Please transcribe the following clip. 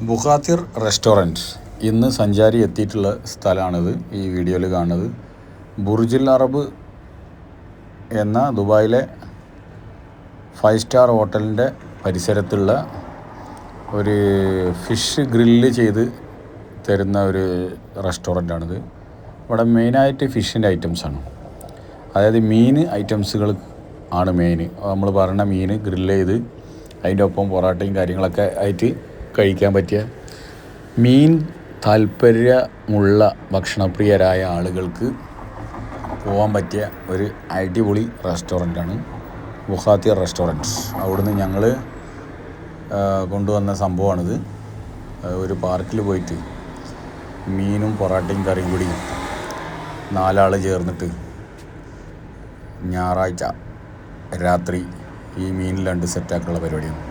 ബുഖാത്തിർ restaurant ഇന്ന് സഞ്ചാരി എത്തിയിട്ടുള്ള സ്ഥലമാണിത്. ഈ വീഡിയോയിൽ കാണുന്നത് ബുർജുൽ അറബ് എന്ന ദുബായിലെ 5 സ്റ്റാർ ഹോട്ടലിൻ്റെ പരിസരത്തുള്ള ഒരു ഫിഷ് ഗ്രില്ല് ചെയ്ത് തരുന്ന ഒരു റെസ്റ്റോറൻറ്റാണിത്. ഇവിടെ മെയിനായിട്ട് ഫിഷിൻ്റെ ഐറ്റംസാണ്, അതായത് മീൻ ഐറ്റംസുകൾ ആണ് മെയിൻ. നമ്മൾ പറയുന്ന മീൻ ഗ്രില്ല് ചെയ്ത് അതിൻ്റെ ഒപ്പം പൊറാട്ടയും കാര്യങ്ങളൊക്കെ ആയിട്ട് കഴിക്കാൻ പറ്റിയ, മീൻ താല്പര്യമുള്ള ഭക്ഷണപ്രിയരായ ആളുകൾക്ക് പോകാൻ പറ്റിയ ഒരു അടിപൊളി റെസ്റ്റോറൻറ്റാണ് ബുഖാത്തിർ റെസ്റ്റോറൻറ്റ്. അവിടുന്ന് ഞങ്ങൾ കൊണ്ടുവന്ന സംഭവമാണിത്. ഒരു പാർക്കിൽ പോയിട്ട് മീനും പൊറാട്ടയും കറിയും കൂടി 4 ആൾ ചേർന്നിട്ട് ഞായറാഴ്ച രാത്രി ഈ മീൻ 2 സെറ്റാക്കുള്ള പരിപാടിയാണ്.